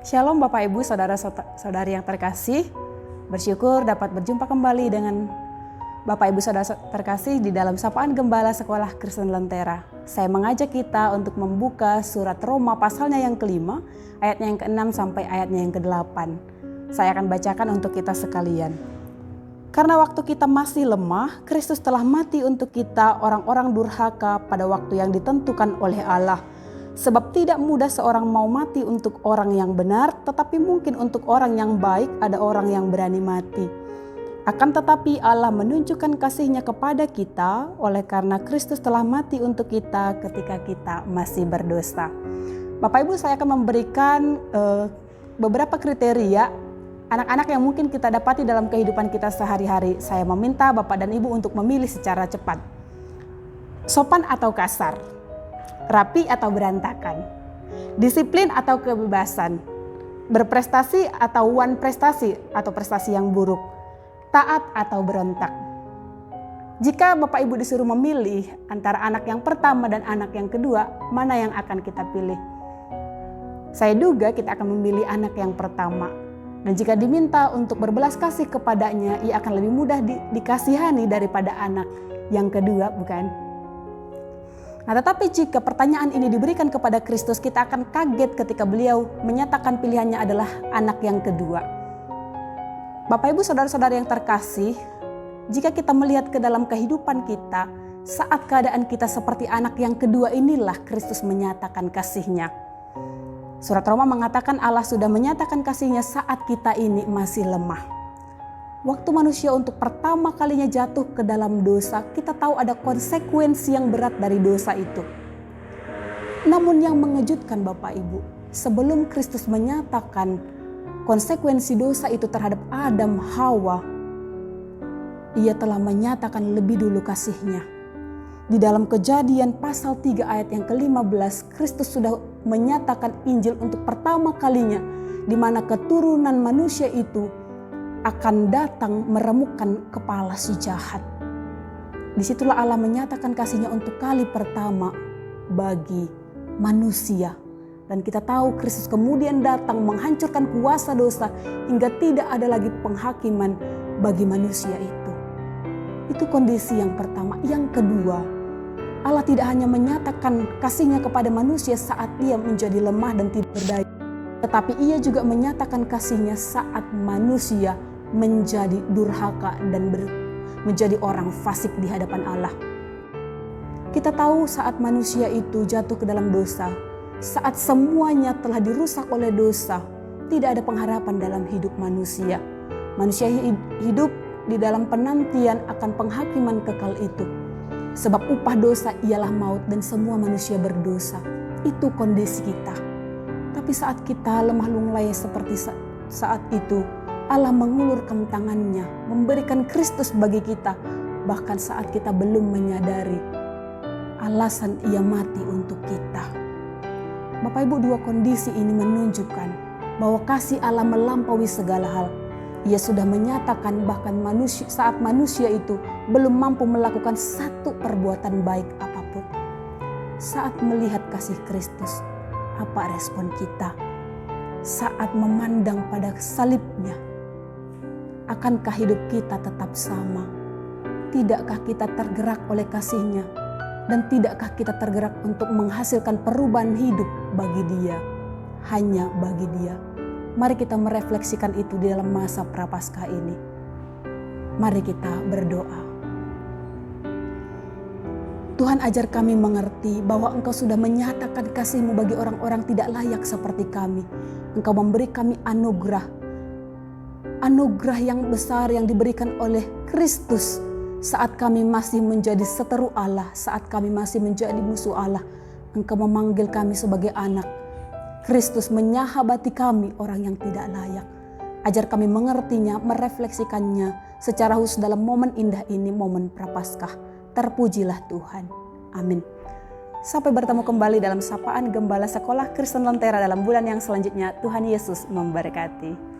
Shalom Bapak Ibu Saudara-saudari yang terkasih. Bersyukur dapat berjumpa kembali dengan Bapak Ibu Saudara terkasih di dalam Sapaan Gembala Sekolah Kristen Lentera. Saya mengajak kita untuk membuka surat Roma pasalnya yang kelima, ayatnya yang ke-6 sampai ayatnya yang ke-8. Saya akan bacakan untuk kita sekalian. Karena waktu kita masih lemah, Kristus telah mati untuk kita orang-orang durhaka pada waktu yang ditentukan oleh Allah. Sebab tidak mudah seorang mau mati untuk orang yang benar, tetapi mungkin untuk orang yang baik ada orang yang berani mati. Akan tetapi Allah menunjukkan kasih-Nya kepada kita oleh karena Kristus telah mati untuk kita ketika kita masih berdosa. Bapak Ibu, saya akan memberikan beberapa kriteria anak-anak yang mungkin kita dapati dalam kehidupan kita sehari-hari. Saya meminta Bapak dan Ibu untuk memilih secara cepat. Sopan atau kasar? Rapi atau berantakan, disiplin atau kebebasan, berprestasi atau wan prestasi atau prestasi yang buruk, taat atau berontak. Jika Bapak Ibu disuruh memilih antara anak yang pertama dan anak yang kedua, mana yang akan kita pilih? Saya duga kita akan memilih anak yang pertama. Dan jika diminta untuk berbelas kasih kepadanya, ia akan lebih mudah dikasihani daripada anak yang kedua, bukan? Nah, tetapi jika pertanyaan ini diberikan kepada Kristus, kita akan kaget ketika beliau menyatakan pilihannya adalah anak yang kedua. Bapak Ibu Saudara-saudara yang terkasih, jika kita melihat ke dalam kehidupan kita, saat keadaan kita seperti anak yang kedua inilah Kristus menyatakan kasih-Nya. Surat Roma mengatakan Allah sudah menyatakan kasih-Nya saat kita ini masih lemah. Waktu manusia untuk pertama kalinya jatuh ke dalam dosa, kita tahu ada konsekuensi yang berat dari dosa itu. Namun yang mengejutkan Bapak Ibu, sebelum Kristus menyatakan konsekuensi dosa itu terhadap Adam, Hawa, Ia telah menyatakan lebih dulu kasih-Nya. Di dalam Kejadian pasal 3 ayat yang ke-15, Kristus sudah menyatakan Injil untuk pertama kalinya, di mana keturunan manusia itu akan datang meremukkan kepala si jahat. Disitulah Allah menyatakan kasih-Nya untuk kali pertama bagi manusia. Dan kita tahu Kristus kemudian datang menghancurkan kuasa dosa hingga tidak ada lagi penghakiman bagi manusia itu. Itu kondisi yang pertama. Yang kedua, Allah tidak hanya menyatakan kasih-Nya kepada manusia saat dia menjadi lemah dan tidak berdaya, tetapi Ia juga menyatakan kasih-Nya saat manusia menjadi durhaka dan menjadi orang fasik di hadapan Allah. Kita tahu saat manusia itu jatuh ke dalam dosa, saat semuanya telah dirusak oleh dosa, tidak ada pengharapan dalam hidup manusia. Manusia hidup di dalam penantian akan penghakiman kekal itu. Sebab upah dosa ialah maut dan semua manusia berdosa. Itu kondisi kita. Tapi saat kita lemah lunglai seperti saat itu, Allah mengulurkan tangannya, memberikan Kristus bagi kita, bahkan saat kita belum menyadari alasan Ia mati untuk kita. Bapak Ibu, dua kondisi ini menunjukkan bahwa kasih Allah melampaui segala hal. Ia sudah menyatakan bahkan saat manusia itu belum mampu melakukan satu perbuatan baik apapun. Saat melihat kasih Kristus, apa respon kita? Saat memandang pada salib-Nya, akankah hidup kita tetap sama? Tidakkah kita tergerak oleh kasih-Nya? Dan tidakkah kita tergerak untuk menghasilkan perubahan hidup bagi Dia? Hanya bagi Dia. Mari kita merefleksikan itu di dalam masa Prapaskah ini. Mari kita berdoa. Tuhan, ajar kami mengerti bahwa Engkau sudah menyatakan kasih-Mu bagi orang-orang tidak layak seperti kami. Engkau memberi kami anugerah yang besar yang diberikan oleh Kristus saat kami masih menjadi seteru Allah, saat kami masih menjadi musuh Allah. Engkau memanggil kami sebagai anak. Kristus menyahabati kami orang yang tidak layak. Ajar kami mengertinya, merefleksikannya secara khusus dalam momen indah ini, momen Prapaskah. Terpujilah Tuhan. Amin. Sampai bertemu kembali dalam Sapaan Gembala Sekolah Kristen Lentera dalam bulan yang selanjutnya. Tuhan Yesus memberkati.